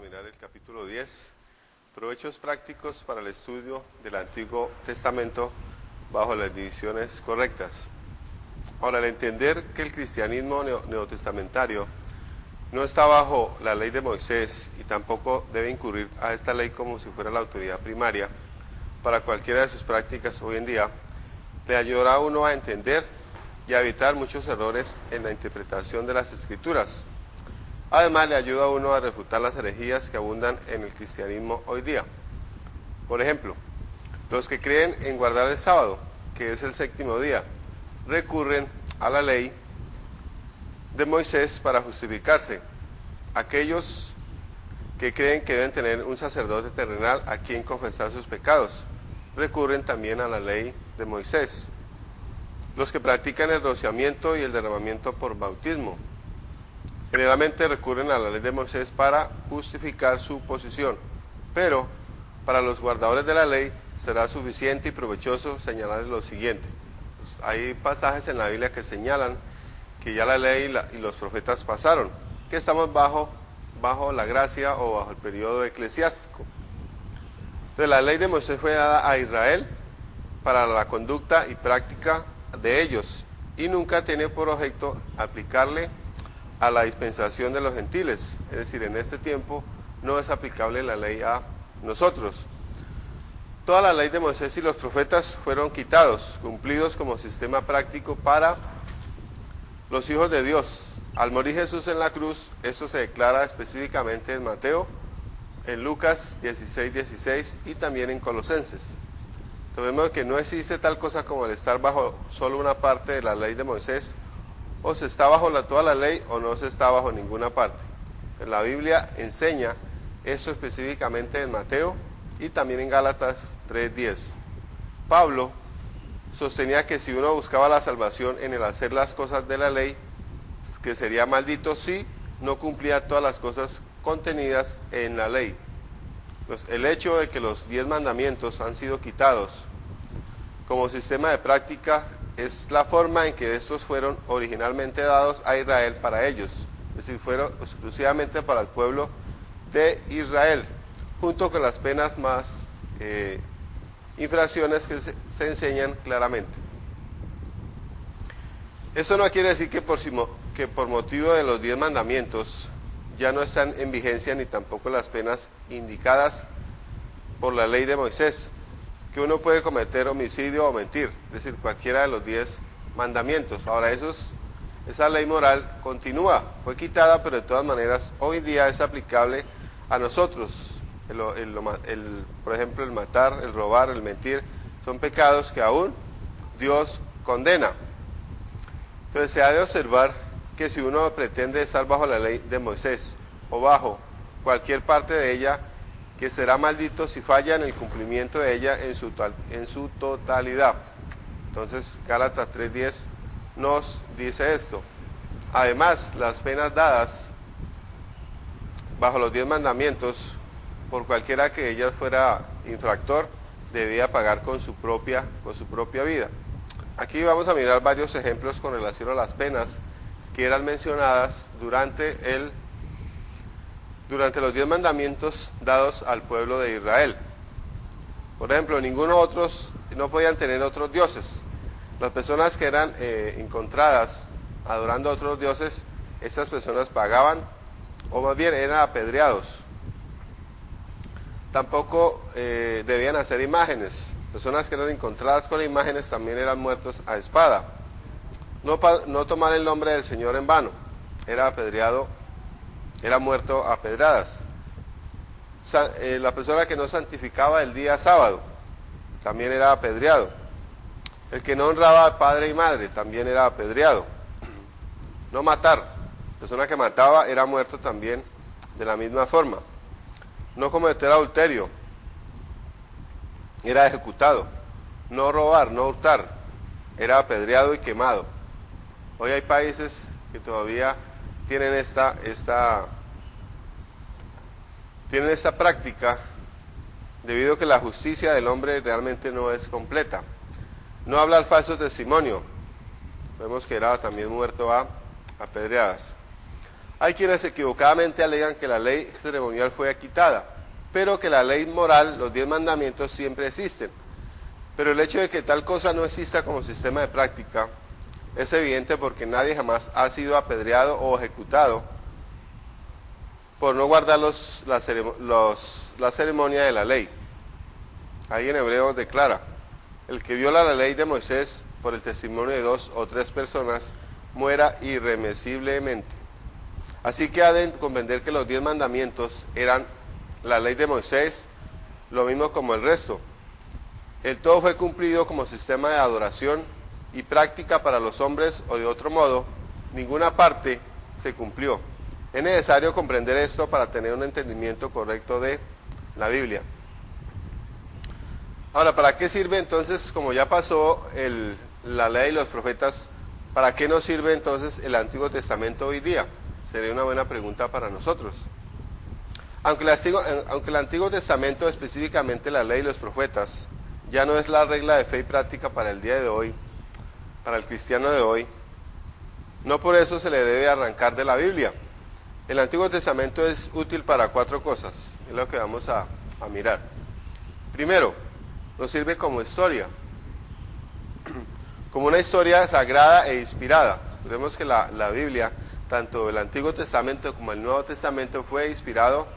mirar el capítulo 10, provechos prácticos para el estudio del Antiguo Testamento bajo las divisiones correctas. Ahora, al entender que el cristianismo neotestamentario no está bajo la ley de Moisés y tampoco debe incurrir a esta ley como si fuera la autoridad primaria para cualquiera de sus prácticas hoy en día, le ayudará a uno a entender y a evitar muchos errores en la interpretación de las Escrituras. Además, le ayuda a uno a refutar las herejías que abundan en el cristianismo hoy día. Por ejemplo, los que creen en guardar el sábado, que es el séptimo día, recurren a la ley de Moisés para justificarse. Aquellos que creen que deben tener un sacerdote terrenal a quien confesar sus pecados, recurren también a la ley de Moisés. Los que practican el rociamiento y el derramamiento por bautismo, generalmente recurren a la ley de Moisés para justificar su posición, pero para los guardadores de la ley será suficiente y provechoso señalar lo siguiente. Pues hay pasajes en la Biblia que señalan que ya la ley y los profetas pasaron, que estamos bajo la gracia o bajo el periodo eclesiástico. Entonces, la ley de Moisés fue dada a Israel para la conducta y práctica de ellos, y nunca tiene por objeto aplicarle a la dispensación de los gentiles. Es decir, en este tiempo no es aplicable la ley a nosotros. Toda la ley de Moisés y los profetas fueron quitados, cumplidos como sistema práctico para los hijos de Dios. Al morir Jesús en la cruz, esto se declara específicamente en Mateo, en Lucas 16:16 y también en Colosenses. Entonces vemos que no existe tal cosa como el estar bajo solo una parte de la ley de Moisés, o se está bajo toda la ley o no se está bajo ninguna parte. La Biblia enseña esto específicamente en Mateo y también en Gálatas 3:10. Pablo sostenía que si uno buscaba la salvación en el hacer las cosas de la ley, que sería maldito si no cumplía todas las cosas contenidas en la ley. Pues el hecho de que los 10 mandamientos han sido quitados como sistema de práctica es la forma en que estos fueron originalmente dados a Israel para ellos, es decir, fueron exclusivamente para el pueblo de Israel, junto con las penas más infracciones que se enseñan claramente. Eso no quiere decir que por motivo de los 10 mandamientos ya no están en vigencia ni tampoco las penas indicadas por la ley de Moisés, que uno puede cometer homicidio o mentir, es decir, cualquiera de los 10 mandamientos. Ahora, esa ley moral continúa, fue quitada, pero de todas maneras hoy en día es aplicable a nosotros. Por ejemplo, el matar, el robar, el mentir, son pecados que aún Dios condena. Entonces se ha de observar que si uno pretende estar bajo la ley de Moisés o bajo cualquier parte de ella, que será maldito si falla en el cumplimiento de ella en su totalidad. Entonces Gálatas 3:10 nos dice esto. Además, las penas dadas bajo los 10 mandamientos, por cualquiera que ellas fuera infractor, debía pagar con su propia vida. Aquí vamos a mirar varios ejemplos con relación a las penas que eran mencionadas durante los 10 mandamientos dados al pueblo de Israel. Por ejemplo, no podían tener otros dioses. Las personas que eran encontradas adorando a otros dioses, estas personas pagaban, o más bien eran apedreados. Tampoco debían hacer imágenes. Personas que eran encontradas con imágenes también eran muertos a espada. No tomar el nombre del Señor en vano. Era apedreado, era muerto a pedradas. La persona que no santificaba el día sábado también era apedreado. El que no honraba a padre y madre también era apedreado. No matar. La persona que mataba era muerto también de la misma forma. No cometer adulterio, era ejecutado. No robar, no hurtar, era apedreado y quemado. Hoy hay países que todavía tienen esta práctica, debido a que la justicia del hombre realmente no es completa. No hablar falso testimonio, vemos que era también muerto a apedreadas. Hay quienes equivocadamente alegan que la ley ceremonial fue quitada, pero que la ley moral, los 10 mandamientos, siempre existen. Pero el hecho de que tal cosa no exista como sistema de práctica es evidente porque nadie jamás ha sido apedreado o ejecutado por no guardar la ceremonia de la ley. Ahí en Hebreos declara: el que viola la ley de Moisés por el testimonio de 2 o 3 personas muera irremisiblemente. Así que ha de comprender que los 10 mandamientos eran la ley de Moisés, lo mismo como el resto. El todo fue cumplido como sistema de adoración y práctica para los hombres, o de otro modo, ninguna parte se cumplió. Es necesario comprender esto para tener un entendimiento correcto de la Biblia. Ahora, ¿para qué sirve entonces, como ya pasó la ley y los profetas, para qué nos sirve entonces el Antiguo Testamento hoy día? Sería una buena pregunta para nosotros. Aunque el Antiguo Testamento, específicamente la ley y los profetas, ya no es la regla de fe y práctica para el día de hoy, para el cristiano de hoy, no por eso se le debe arrancar de la Biblia. El Antiguo Testamento es útil para 4 cosas, es lo que vamos a mirar. Primero, nos sirve como historia, como una historia sagrada e inspirada. Vemos que la Biblia, tanto el Antiguo Testamento como el Nuevo Testamento, fue inspirado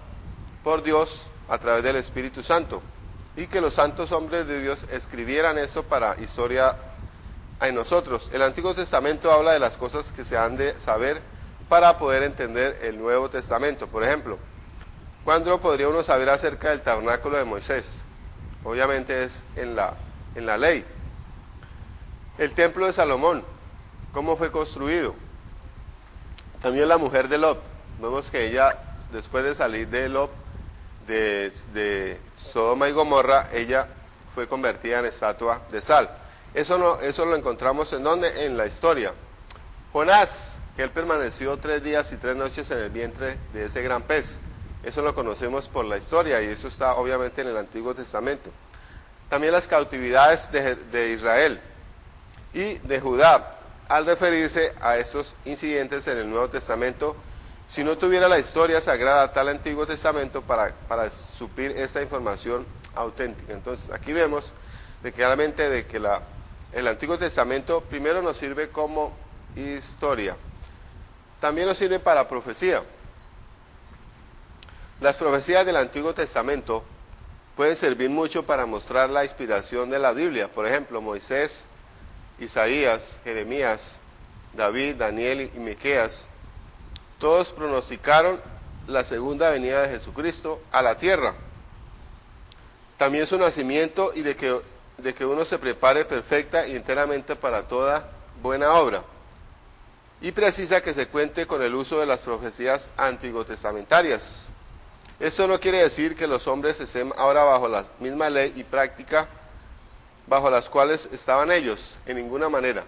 por Dios a través del Espíritu Santo, y que los santos hombres de Dios escribieran esto para historia en nosotros. El Antiguo Testamento habla de las cosas que se han de saber para poder entender el Nuevo Testamento. Por ejemplo, ¿cuándo podría uno saber acerca del tabernáculo de Moisés? Obviamente es en la ley. El templo de Salomón, ¿cómo fue construido? También la mujer de Lot. Vemos que ella, después de salir de Lot, de Sodoma y Gomorra, ella fue convertida en estatua de sal. Eso lo encontramos en ¿dónde? En la historia. Jonás, que él permaneció 3 días y 3 noches en el vientre de ese gran pez. Eso lo conocemos por la historia, y eso está obviamente en el Antiguo Testamento. También las cautividades de Israel y de Judá, al referirse a estos incidentes en el Nuevo Testamento, si no tuviera la historia sagrada tal Antiguo Testamento para suplir esta información auténtica. Entonces aquí vemos claramente de que el Antiguo Testamento primero nos sirve como historia, también nos sirve para profecía. Las profecías del Antiguo Testamento pueden servir mucho para mostrar la inspiración de la Biblia. Por ejemplo, Moisés, Isaías, Jeremías, David, Daniel y Miqueas, todos pronosticaron la segunda venida de Jesucristo a la tierra. También su nacimiento y de que uno se prepare perfecta y enteramente para toda buena obra. Y precisa que se cuente con el uso de las profecías antiguotestamentarias. Esto no quiere decir que los hombres estén ahora bajo la misma ley y práctica bajo las cuales estaban ellos, en ninguna manera.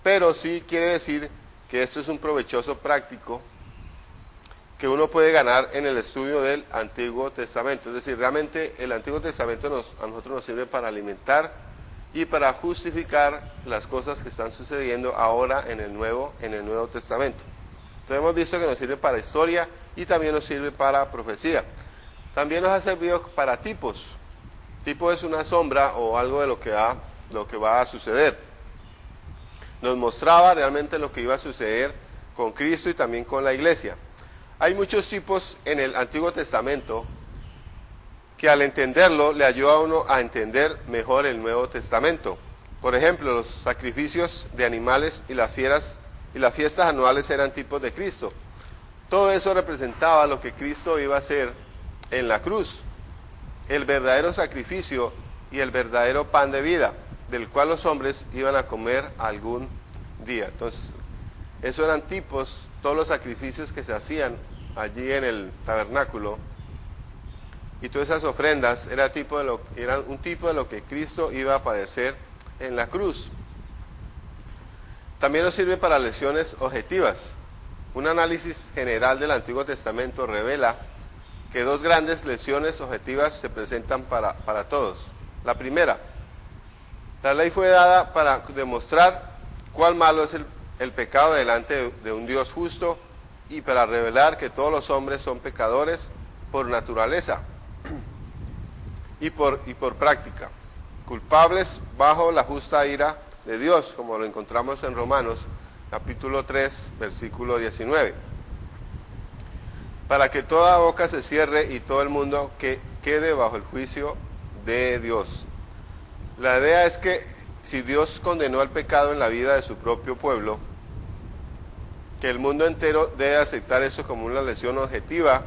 Pero sí quiere decir que esto es un provechoso práctico que uno puede ganar en el estudio del Antiguo Testamento. Es decir, realmente el Antiguo Testamento a nosotros nos sirve para alimentar y para justificar las cosas que están sucediendo ahora en el Nuevo Testamento. Entonces hemos visto que nos sirve para historia y también nos sirve para profecía. También nos ha servido para tipos. Tipo es una sombra o algo de lo que va a suceder. Nos mostraba realmente lo que iba a suceder con Cristo y también con la iglesia. Hay muchos tipos en el Antiguo Testamento que al entenderlo le ayuda a uno a entender mejor el Nuevo Testamento. Por ejemplo, los sacrificios de animales y las fiestas anuales eran tipos de Cristo. Todo eso representaba lo que Cristo iba a hacer en la cruz, el verdadero sacrificio y el verdadero pan de vida, del cual los hombres iban a comer algún día. Entonces, esos eran tipos, todos los sacrificios que se hacían allí en el tabernáculo, y todas esas ofrendas eran un tipo de lo que Cristo iba a padecer en la cruz. También nos sirve para lecciones objetivas. Un análisis general del Antiguo Testamento revela que 2 grandes lecciones objetivas se presentan para todos. La primera, la ley fue dada para demostrar cuán malo es el pecado delante de un Dios justo y para revelar que todos los hombres son pecadores por naturaleza y por práctica, culpables bajo la justa ira de Dios, como lo encontramos en Romanos capítulo 3, versículo 19. Para que toda boca se cierre y todo el mundo quede bajo el juicio de Dios. La idea es que si Dios condenó el pecado en la vida de su propio pueblo, que el mundo entero debe aceptar eso como una lección objetiva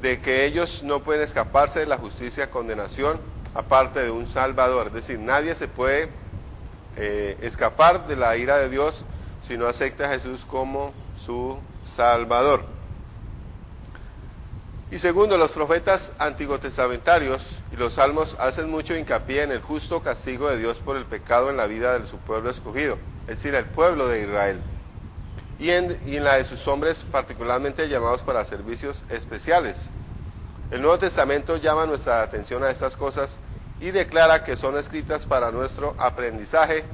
de que ellos no pueden escaparse de la justicia y condenación aparte de un Salvador. Es decir, nadie se puede escapar de la ira de Dios si no acepta a Jesús como su Salvador. Y segundo, los profetas antiguotestamentarios y los salmos hacen mucho hincapié en el justo castigo de Dios por el pecado en la vida de su pueblo escogido, es decir, el pueblo de Israel, y en la de sus hombres particularmente llamados para servicios especiales. El Nuevo Testamento llama nuestra atención a estas cosas y declara que son escritas para nuestro aprendizaje,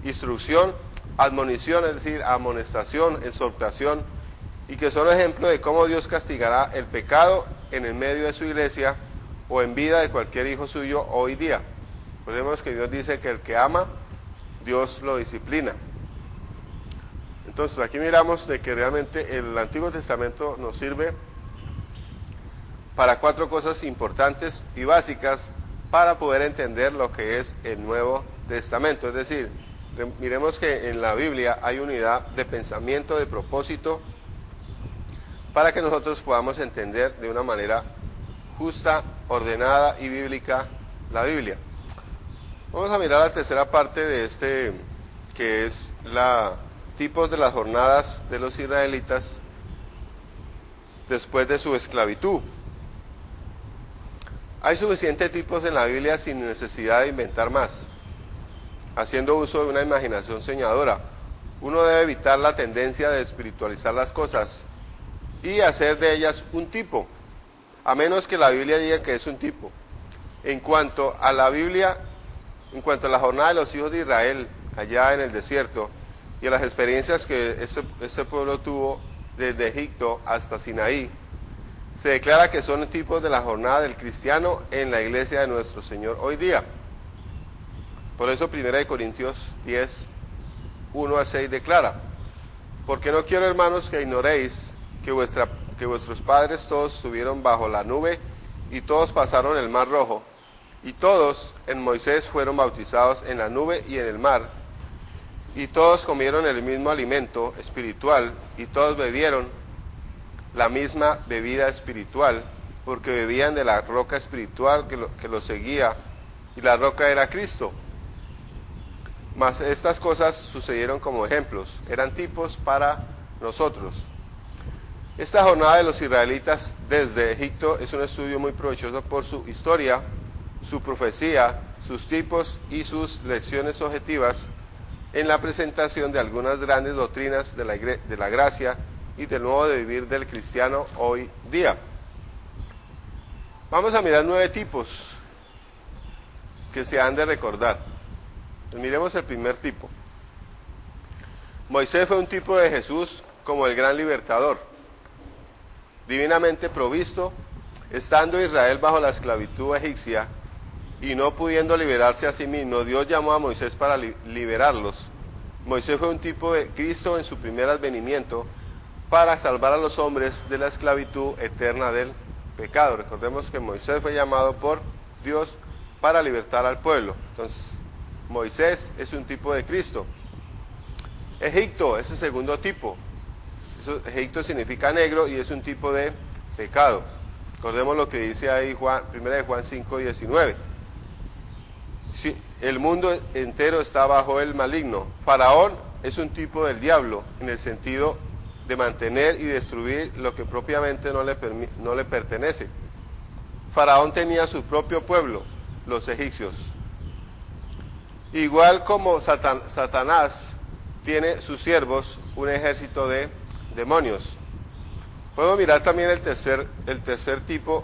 instrucción, admonición, es decir, amonestación, exhortación, y que son ejemplo de cómo Dios castigará el pecado en el medio de su iglesia o en vida de cualquier hijo suyo hoy día. Recordemos que Dios dice que el que ama, Dios lo disciplina. Entonces aquí miramos de que realmente el Antiguo Testamento nos sirve para 4 cosas importantes y básicas para poder entender lo que es el Nuevo Testamento. Es decir, miremos que en la Biblia hay unidad de pensamiento, de propósito, para que nosotros podamos entender de una manera justa, ordenada y bíblica la Biblia. Vamos a mirar la tercera parte de este, que es la tipos de las jornadas de los israelitas después de su esclavitud. Hay suficientes tipos en la Biblia sin necesidad de inventar más, haciendo uso de una imaginación soñadora. Uno debe evitar la tendencia de espiritualizar las cosas y hacer de ellas un tipo, a menos que la Biblia diga que es un tipo. En cuanto a la Biblia, en cuanto a la jornada de los hijos de Israel allá en el desierto y a las experiencias que este pueblo tuvo desde Egipto hasta Sinaí, se declara que son tipos de la jornada del cristiano en la iglesia de nuestro Señor hoy día. Por eso 1 Corintios 10, 1 al 6 declara: porque no quiero, hermanos, que ignoréis que vuestros padres todos estuvieron bajo la nube y todos pasaron el mar rojo, y todos en Moisés fueron bautizados en la nube y en el mar, y todos comieron el mismo alimento espiritual, y todos bebieron la misma bebida espiritual, porque bebían de la roca espiritual que los seguía, y la roca era Cristo. Mas estas cosas sucedieron como ejemplos, eran tipos para nosotros. Esta jornada de los israelitas desde Egipto es un estudio muy provechoso por su historia, su profecía, sus tipos y sus lecciones objetivas en la presentación de algunas grandes doctrinas de la gracia y del modo de vivir del cristiano hoy día. Vamos a mirar 9 tipos que se han de recordar. Miremos el primer tipo. Moisés fue un tipo de Jesús como el gran libertador, divinamente provisto, estando Israel bajo la esclavitud egipcia y no pudiendo liberarse a sí mismo. Dios llamó a Moisés para liberarlos. Moisés fue un tipo de Cristo en su primer advenimiento para salvar a los hombres de la esclavitud eterna del pecado. Recordemos que Moisés fue llamado por Dios para libertar al pueblo. Entonces, Moisés es un tipo de Cristo. Egipto es el segundo tipo. Egipto significa negro y es un tipo de pecado. Recordemos lo que dice ahí 1 Juan 5, 19. Si el mundo entero está bajo el maligno. Faraón es un tipo del diablo en el sentido de mantener y destruir lo que propiamente no le pertenece. Faraón tenía su propio pueblo, los egipcios. Igual como Satanás tiene sus siervos, un ejército de demonios. Podemos mirar también el tercer tipo.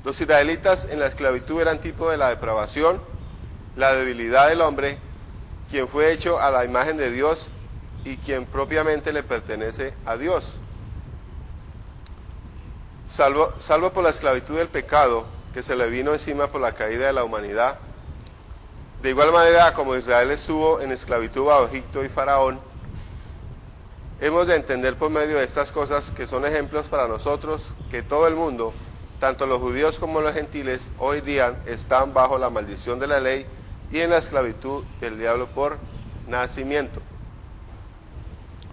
Los israelitas en la esclavitud eran tipo de la depravación, la debilidad del hombre, quien fue hecho a la imagen de Dios y quien propiamente le pertenece a Dios. Salvo por la esclavitud del pecado que se le vino encima por la caída de la humanidad, de igual manera como Israel estuvo en esclavitud bajo Egipto y Faraón, hemos de entender por medio de estas cosas, que son ejemplos para nosotros, que todo el mundo, tanto los judíos como los gentiles, hoy día están bajo la maldición de la ley y en la esclavitud del diablo por nacimiento.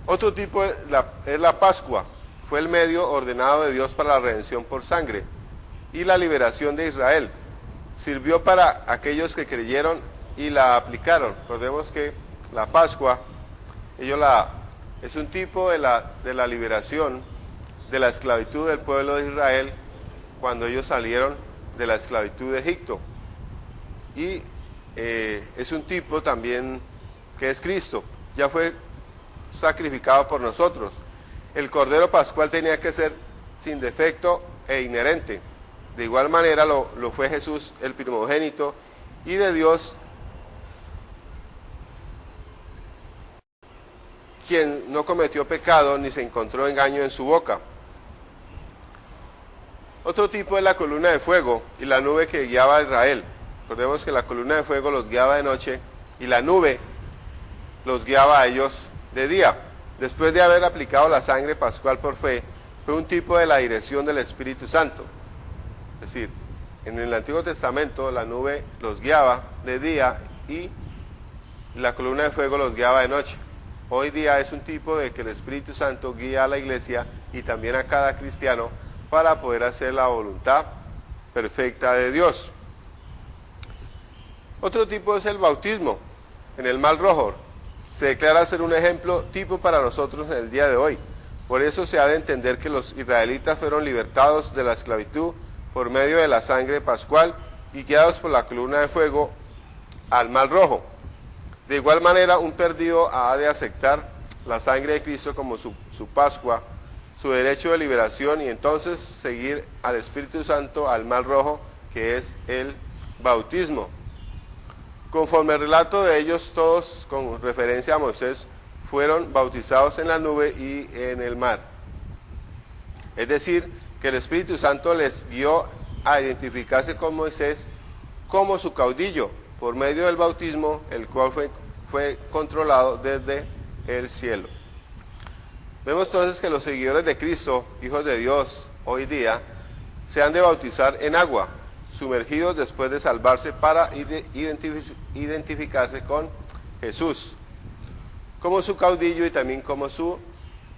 Otro tipo es la Pascua. Fue el medio ordenado de Dios para la redención por sangre y la liberación de Israel. Sirvió para aquellos que creyeron y la aplicaron. Recordemos que la Pascua, es un tipo de la liberación de la esclavitud del pueblo de Israel cuando ellos salieron de la esclavitud de Egipto. Y es un tipo también que es Cristo. Ya fue sacrificado por nosotros. El Cordero Pascual tenía que ser sin defecto e inherente. De igual manera lo fue Jesús, el primogénito, y de Dios, quien no cometió pecado ni se encontró engaño en su boca. Otro tipo es la columna de fuego y la nube que guiaba a Israel. Recordemos que la columna de fuego los guiaba de noche y la nube los guiaba a ellos de día. Después de haber aplicado la sangre pascual por fe, fue un tipo de la dirección del Espíritu Santo. Es decir, en el Antiguo Testamento la nube los guiaba de día y la columna de fuego los guiaba de noche. Hoy día es un tipo de que el Espíritu Santo guía a la iglesia y también a cada cristiano para poder hacer la voluntad perfecta de Dios. Otro tipo es el bautismo en el Mar Rojo. Se declara ser un ejemplo tipo para nosotros en el día de hoy. Por eso se ha de entender que los israelitas fueron libertados de la esclavitud por medio de la sangre pascual y guiados por la columna de fuego al Mar Rojo. De igual manera, un perdido ha de aceptar la sangre de Cristo como su Pascua, su derecho de liberación, y entonces seguir al Espíritu Santo al Mar Rojo, que es el bautismo. Conforme al relato de ellos, todos con referencia a Moisés fueron bautizados en la nube y en el mar. Es decir, que el Espíritu Santo les guió a identificarse con Moisés como su caudillo por medio del bautismo, el cual fue controlado desde el cielo. Vemos entonces que los seguidores de Cristo, hijos de Dios, hoy día, se han de bautizar en agua, sumergidos después de salvarse para identificarse con Jesús, como su caudillo y también como su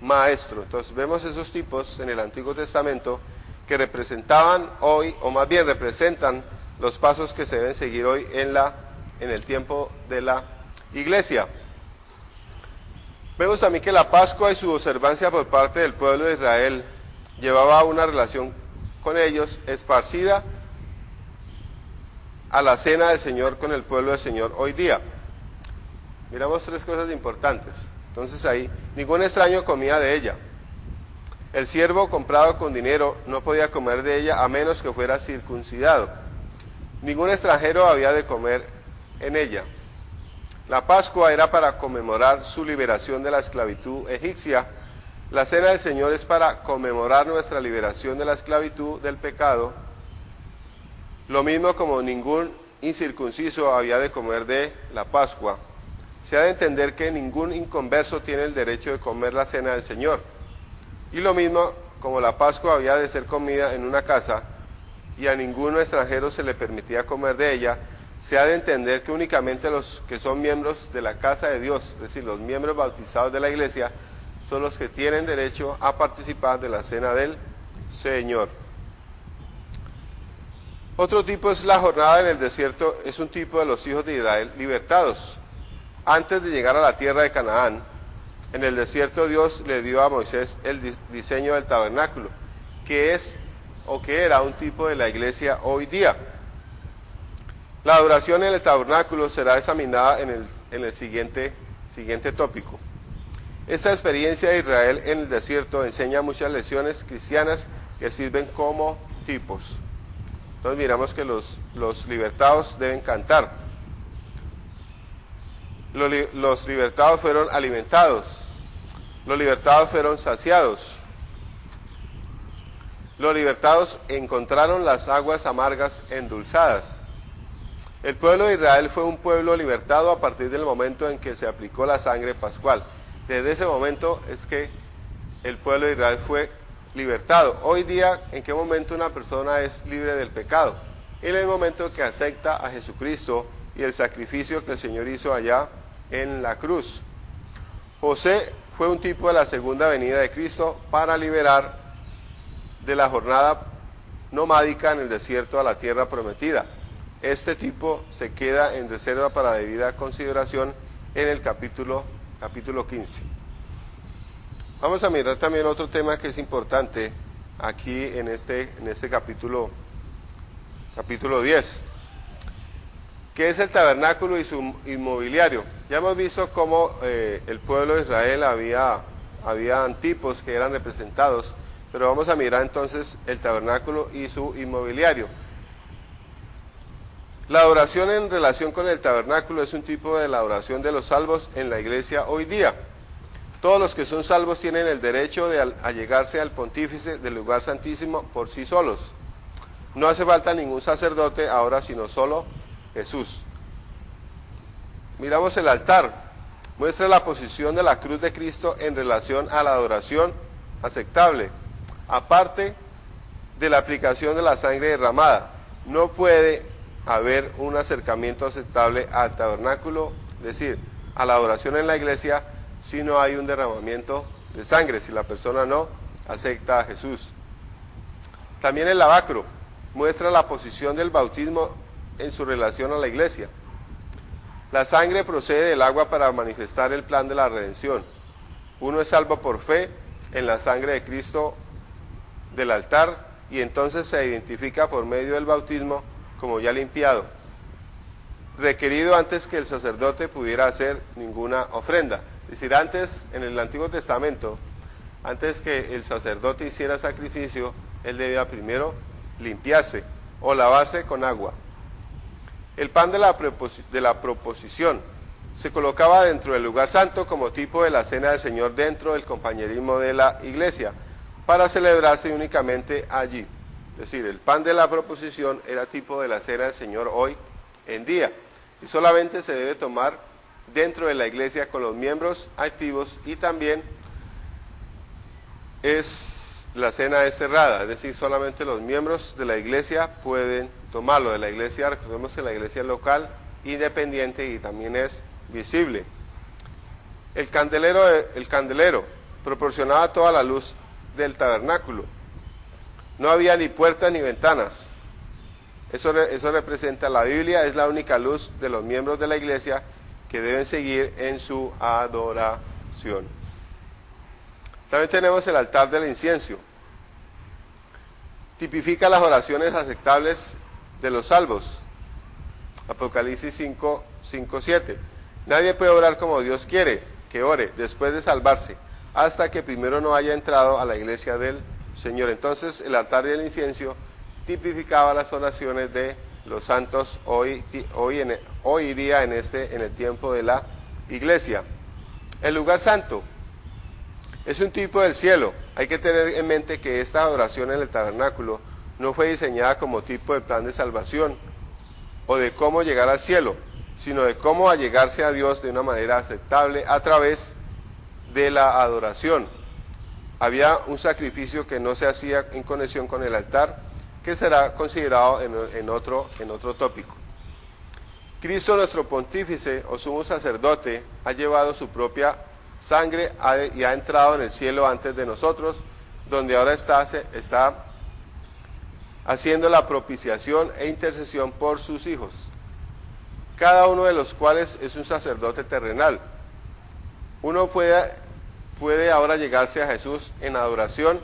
maestro. Entonces vemos esos tipos en el Antiguo Testamento que representaban hoy, o más bien representan los pasos que se deben seguir hoy en el tiempo de la iglesia. Vemos también que la Pascua y su observancia por parte del pueblo de Israel llevaba una relación con ellos esparcida a la cena del Señor con el pueblo del Señor hoy día. Miramos tres cosas importantes. Entonces ahí, ningún extraño comía de ella. El siervo comprado con dinero no podía comer de ella a menos que fuera circuncidado. Ningún extranjero había de comer en ella. La Pascua era para conmemorar su liberación de la esclavitud egipcia. La cena del Señor es para conmemorar nuestra liberación de la esclavitud del pecado. Lo mismo como ningún incircunciso había de comer de la Pascua. Se ha de entender que ningún inconverso tiene el derecho de comer la cena del Señor. Y lo mismo como la Pascua había de ser comida en una casa y a ningún extranjero se le permitía comer de ella, se ha de entender que únicamente los que son miembros de la casa de Dios, es decir, los miembros bautizados de la iglesia, son los que tienen derecho a participar de la cena del Señor. Otro tipo es la jornada en el desierto, es un tipo de los hijos de Israel libertados. Antes de llegar a la tierra de Canaán, en el desierto Dios le dio a Moisés el diseño del tabernáculo, que es o que era un tipo de la iglesia hoy día. La adoración en el tabernáculo será examinada en el siguiente tópico. Esta experiencia de Israel en el desierto enseña muchas lecciones cristianas que sirven como tipos. Entonces miramos que los libertados deben cantar. Los libertados fueron alimentados. Los libertados fueron saciados. Los libertados encontraron las aguas amargas endulzadas. El pueblo de Israel fue un pueblo libertado a partir del momento en que se aplicó la sangre pascual. Desde ese momento es que el pueblo de Israel fue libertado. Hoy día, ¿en qué momento una persona es libre del pecado? En el momento que acepta a Jesucristo y el sacrificio que el Señor hizo allá en la cruz. José fue un tipo de la segunda venida de Cristo para liberar de la jornada nomádica en el desierto a la tierra prometida. Este tipo se queda en reserva para debida consideración en el capítulo 15. Vamos a mirar también otro tema que es importante aquí en este capítulo 10, que es el tabernáculo y su inmobiliario. Ya hemos visto cómo el pueblo de Israel había tipos que eran representados, pero vamos a mirar entonces el tabernáculo y su inmobiliario. La adoración en relación con el tabernáculo es un tipo de la adoración de los salvos en la iglesia hoy día. Todos los que son salvos tienen el derecho de allegarse al pontífice del lugar santísimo por sí solos. No hace falta ningún sacerdote ahora, sino solo Jesús. Miramos el altar. Muestra la posición de la cruz de Cristo en relación a la adoración aceptable. Aparte de la aplicación de la sangre derramada, no puede haber un acercamiento aceptable al tabernáculo, es decir, a la adoración en la iglesia, si no hay un derramamiento de sangre, si la persona no acepta a Jesús. También el lavacro muestra la posición del bautismo en su relación a la iglesia. La sangre procede del agua para manifestar el plan de la redención. Uno es salvo por fe en la sangre de Cristo del altar y entonces se identifica por medio del bautismo como ya limpiado, requerido antes que el sacerdote pudiera hacer ninguna ofrenda. Es decir, antes, en el Antiguo Testamento, antes que el sacerdote hiciera sacrificio, él debía primero limpiarse o lavarse con agua. El pan de la proposición se colocaba dentro del lugar santo como tipo de la cena del Señor dentro del compañerismo de la iglesia, para celebrarse únicamente allí. Es decir, el pan de la proposición era tipo de la cena del Señor hoy en día, y solamente se debe tomar dentro de la iglesia con los miembros activos, y también la cena es cerrada, es decir, solamente los miembros de la iglesia pueden tomarlo. De la iglesia, recordemos que la iglesia es local, independiente y también es visible. El candelero proporcionaba toda la luz del tabernáculo. No había ni puertas ni ventanas. Eso representa la Biblia, es la única luz de los miembros de la iglesia que deben seguir en su adoración. También tenemos el altar del incienso. Tipifica las oraciones aceptables de los salvos. Apocalipsis 5:7. Nadie puede orar como Dios quiere que ore después de salvarse, hasta que primero no haya entrado a la iglesia del Señor. Entonces el altar del incienso tipificaba las oraciones de los santos hoy día en el tiempo de la iglesia. El lugar santo es un tipo del cielo. Hay que tener en mente que esta adoración en el tabernáculo no fue diseñada como tipo de plan de salvación o de cómo llegar al cielo, sino de cómo allegarse a Dios de una manera aceptable a través de la adoración. Había un sacrificio que no se hacía en conexión con el altar, que será considerado en otro tópico. Cristo, nuestro pontífice o sumo sacerdote, ha llevado su propia sangre y ha entrado en el cielo antes de nosotros, donde ahora está haciendo la propiciación e intercesión por sus hijos, cada uno de los cuales es un sacerdote terrenal. Uno puede ahora llegarse a Jesús en adoración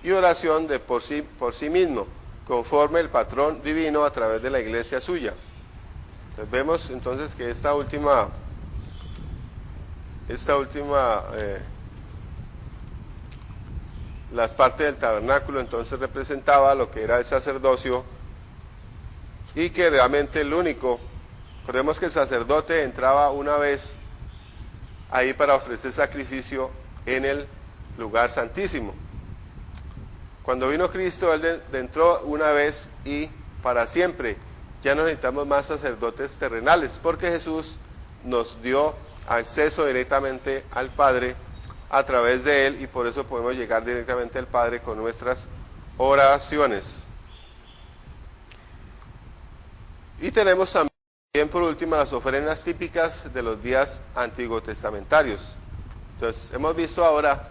y oración por sí mismo, conforme el patrón divino a través de la iglesia suya. Entonces, vemos entonces que las partes del tabernáculo entonces representaba lo que era el sacerdocio, y que realmente el único, recordemos que el sacerdote entraba una vez ahí para ofrecer sacrificio en el lugar santísimo. Cuando vino Cristo, Él entró una vez y para siempre. Ya no necesitamos más sacerdotes terrenales, porque Jesús nos dio acceso directamente al Padre a través de Él, y por eso podemos llegar directamente al Padre con nuestras oraciones. Y tenemos también por último las ofrendas típicas de los días antiguos testamentarios. Entonces hemos visto ahora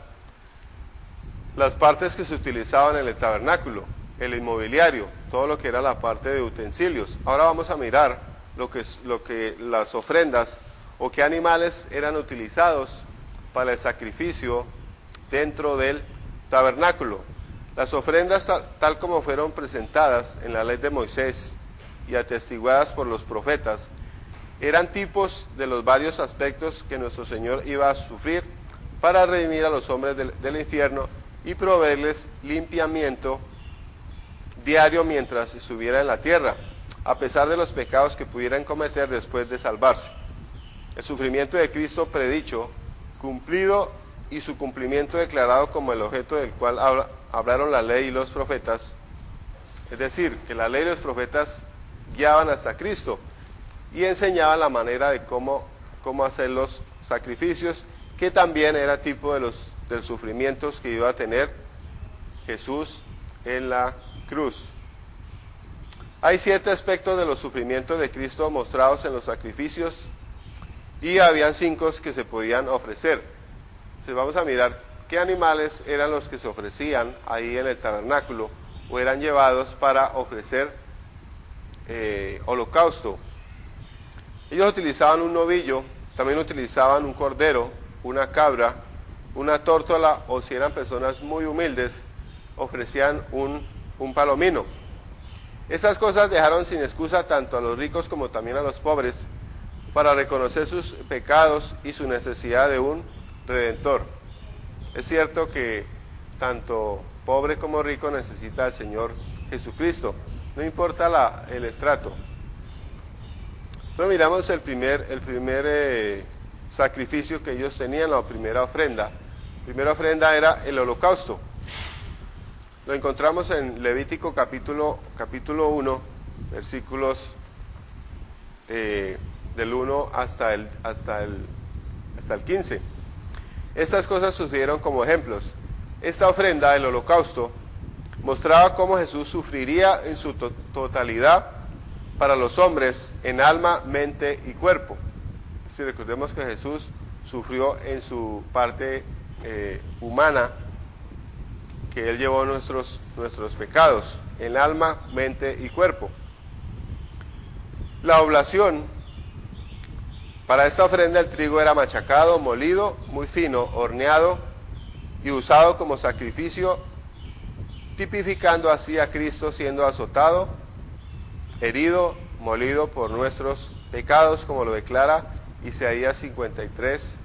las partes que se utilizaban en el tabernáculo, el inmobiliario, todo lo que era la parte de utensilios. Ahora vamos a mirar lo que las ofrendas o qué animales eran utilizados para el sacrificio dentro del tabernáculo. Las ofrendas tal como fueron presentadas en la ley de Moisés y atestiguadas por los profetas, eran tipos de los varios aspectos que nuestro Señor iba a sufrir para redimir a los hombres del infierno y proveerles limpiamiento diario mientras estuviera en la tierra, a pesar de los pecados que pudieran cometer después de salvarse. El sufrimiento de Cristo predicho, cumplido, y su cumplimiento declarado como el objeto del cual hablaron la ley y los profetas, es decir, que la ley y los profetas guiaban hasta Cristo y enseñaban la manera de cómo hacer los sacrificios, que también era tipo de los sufrimientos que iba a tener Jesús en la cruz. Hay 7 aspectos de los sufrimientos de Cristo mostrados en los sacrificios, y habían 5 que se podían ofrecer. Entonces vamos a mirar qué animales eran los que se ofrecían ahí en el tabernáculo o eran llevados para ofrecer holocausto. Ellos utilizaban un novillo, también utilizaban un cordero, una cabra, una tórtola, o si eran personas muy humildes, ofrecían un palomino. Esas cosas dejaron sin excusa tanto a los ricos como también a los pobres para reconocer sus pecados y su necesidad de un redentor. Es cierto que tanto pobre como rico necesita al Señor Jesucristo, no importa el estrato. Entonces miramos el primer sacrificio que ellos tenían, la primera ofrenda. La primera ofrenda era el holocausto. Lo encontramos en Levítico capítulo 1, versículos del 1 hasta el 15. Estas cosas sucedieron como ejemplos. Esta ofrenda, el holocausto, mostraba cómo Jesús sufriría en su totalidad para los hombres en alma, mente y cuerpo. Si recordemos que Jesús sufrió en su parte humana, que Él llevó nuestros pecados en alma, mente y cuerpo. La oblación, para esta ofrenda el trigo era machacado, molido, muy fino, horneado y usado como sacrificio, tipificando así a Cristo siendo azotado, herido, molido por nuestros pecados, como lo declara Isaías 53,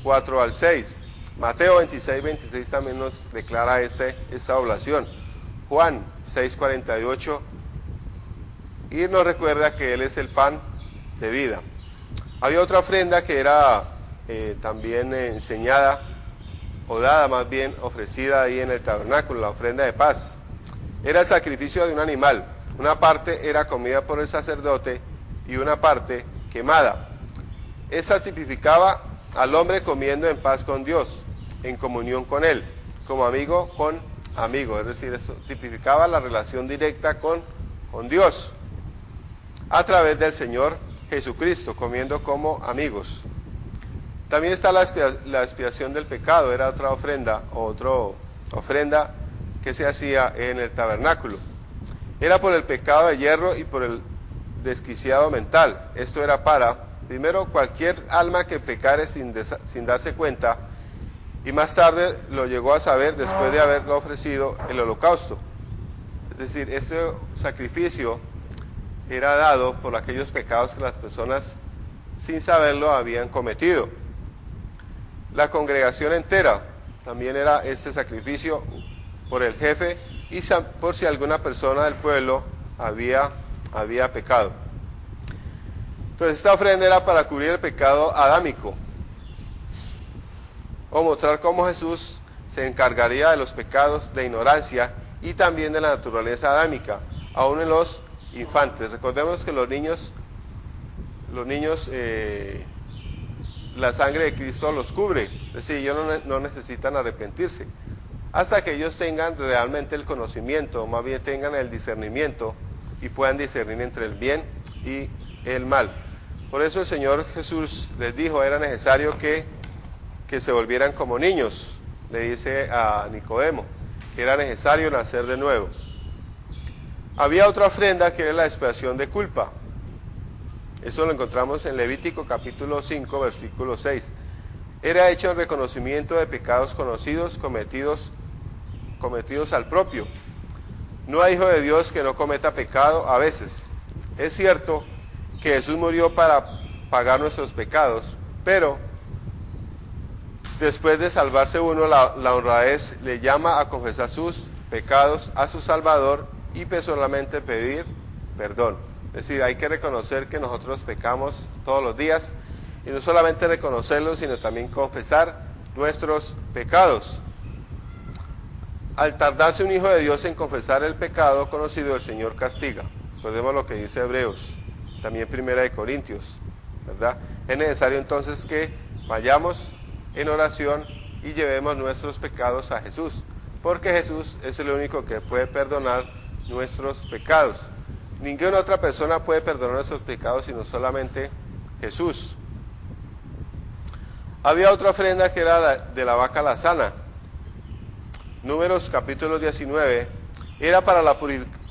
4 al 6. Mateo 26, 26 también nos declara esta oblación. Juan 6, 48, y nos recuerda que Él es el pan de vida. Había otra ofrenda que era también enseñada, o dada más bien, ofrecida ahí en el tabernáculo, la ofrenda de paz. Era el sacrificio de un animal. Una parte era comida por el sacerdote y una parte quemada. Esa tipificaba al hombre comiendo en paz con Dios, en comunión con Él, como amigo con amigo. Es decir, eso tipificaba la relación directa con Dios a través del Señor Jesucristo, comiendo como amigos. También está la expiación del pecado, era otra ofrenda que se hacía en el tabernáculo. Era por el pecado de hierro y por el desquiciado mental. Esto era para, primero, cualquier alma que pecare sin darse cuenta, y más tarde lo llegó a saber después de haberlo ofrecido el holocausto. Es decir, este sacrificio era dado por aquellos pecados que las personas sin saberlo habían cometido. La congregación entera también era este sacrificio por el jefe y por si alguna persona del pueblo había pecado. Entonces esta ofrenda era para cubrir el pecado adámico. o mostrar cómo Jesús se encargaría de los pecados de ignorancia y también de la naturaleza adámica, aún en los infantes. Recordemos que los niños, la sangre de Cristo los cubre, es decir, ellos no necesitan arrepentirse, hasta que ellos tengan realmente el conocimiento, más bien tengan el discernimiento y puedan discernir entre el bien y el mal. Por eso el Señor Jesús les dijo, era necesario que se volvieran como niños, le dice a Nicodemo, que era necesario nacer de nuevo. Había otra ofrenda que era la expiación de culpa. Eso lo encontramos en Levítico capítulo 5, versículo 6. Era hecho en reconocimiento de pecados conocidos cometidos al propio. No hay hijo de Dios que no cometa pecado a veces. Es cierto que Jesús murió para pagar nuestros pecados, pero después de salvarse uno, la honradez le llama a confesar sus pecados a su Salvador y personalmente pedir perdón. Es decir, hay que reconocer que nosotros pecamos todos los días, y no solamente reconocerlos, sino también confesar nuestros pecados. Al tardarse un hijo de Dios en confesar el pecado conocido, el Señor castiga. Recordemos lo que dice Hebreos, también Primera de Corintios, ¿verdad? Es necesario entonces que vayamos en oración y llevemos nuestros pecados a Jesús, porque Jesús es el único que puede perdonar nuestros pecados. Ninguna otra persona puede perdonar nuestros pecados sino solamente Jesús. Había otra ofrenda que era de la vaca lazana. Números capítulo 19, era para la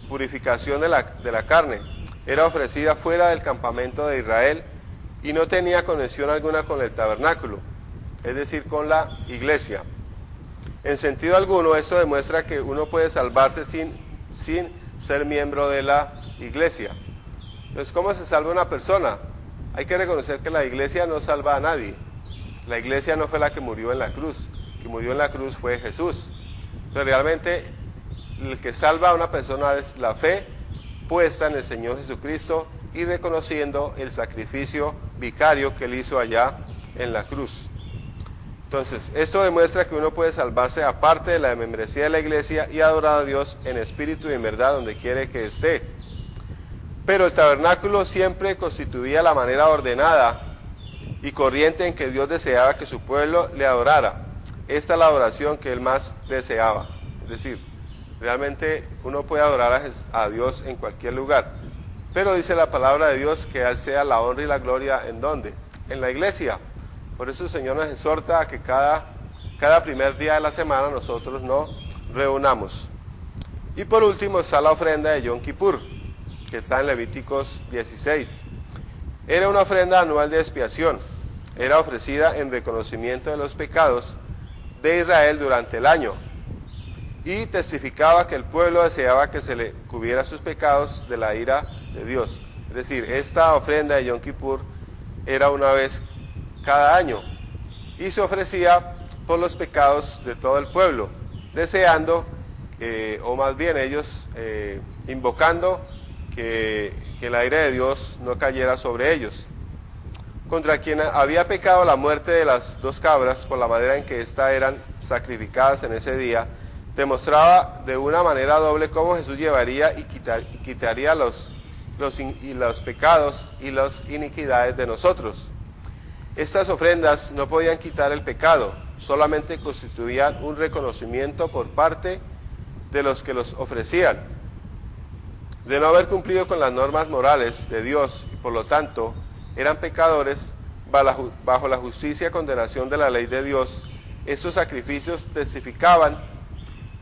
purificación de la carne. Era ofrecida fuera del campamento de Israel y no tenía conexión alguna con el tabernáculo, es decir, con la iglesia. En sentido alguno, esto demuestra que uno puede salvarse sin ser miembro de la iglesia. Entonces, ¿cómo se salva una persona? Hay que reconocer que la iglesia no salva a nadie. La iglesia no fue la que murió en la cruz. El que murió en la cruz fue Jesús. Pero realmente el que salva a una persona es la fe puesta en el Señor Jesucristo y reconociendo el sacrificio vicario que Él hizo allá en la cruz. Entonces, esto demuestra que uno puede salvarse aparte de la membresía de la iglesia y adorar a Dios en espíritu y en verdad donde quiere que esté. Pero el tabernáculo siempre constituía la manera ordenada y corriente en que Dios deseaba que su pueblo le adorara. Esta es la adoración que Él más deseaba. Es decir, realmente uno puede adorar a Dios en cualquier lugar. Pero dice la palabra de Dios que a Él sea la honra y la gloria, ¿en dónde? En la iglesia. Por eso el Señor nos exhorta a que cada primer día de la semana nosotros nos reunamos. Y por último está la ofrenda de Yom Kippur, que está en Levíticos 16. Era una ofrenda anual de expiación. Era ofrecida en reconocimiento de los pecados de Israel durante el año. Y testificaba que el pueblo deseaba que se le cubriera sus pecados de la ira de Dios. Es decir, esta ofrenda de Yom Kippur era una vez cada año y se ofrecía por los pecados de todo el pueblo, deseando, o más bien ellos invocando que la ira de Dios no cayera sobre ellos. Contra quien había pecado la muerte de las dos cabras por la manera en que éstas eran sacrificadas en ese día, demostraba de una manera doble cómo Jesús llevaría y quitaría los pecados y las iniquidades de nosotros. Estas ofrendas no podían quitar el pecado, solamente constituían un reconocimiento por parte de los que los ofrecían, de no haber cumplido con las normas morales de Dios y por lo tanto eran pecadores bajo la justicia y condenación de la ley de Dios. Estos sacrificios testificaban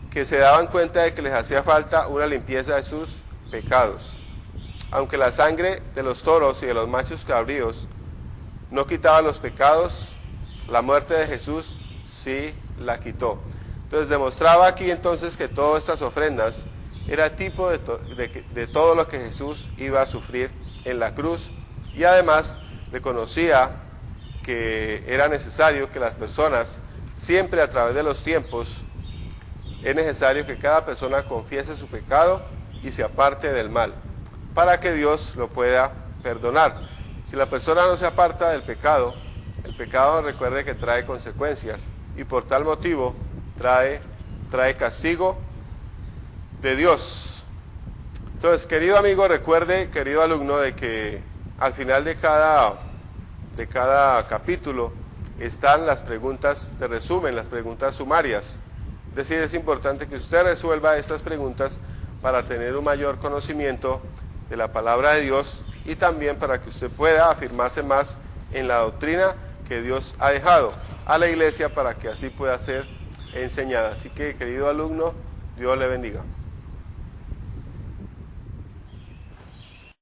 que se daban cuenta de que les hacía falta una limpieza de sus pecados. Aunque la sangre de los toros y de los machos cabríos no quitaba los pecados, la muerte de Jesús sí la quitó. Entonces demostraba aquí entonces que todas estas ofrendas era tipo de todo lo que Jesús iba a sufrir en la cruz, y además reconocía que era necesario que las personas, siempre a través de los tiempos, es necesario que cada persona confiese su pecado y se aparte del mal, para que Dios lo pueda perdonar. Si la persona no se aparta del pecado, el pecado recuerde que trae consecuencias, y por tal motivo trae castigo de Dios. Entonces, querido amigo, recuerde, querido alumno, de que al final de cada capítulo están las preguntas de resumen, las preguntas sumarias. Es decir, es importante que usted resuelva estas preguntas para tener un mayor conocimiento de la palabra de Dios y también para que usted pueda afirmarse más en la doctrina que Dios ha dejado a la iglesia para que así pueda ser enseñada. Así que, querido alumno, Dios le bendiga.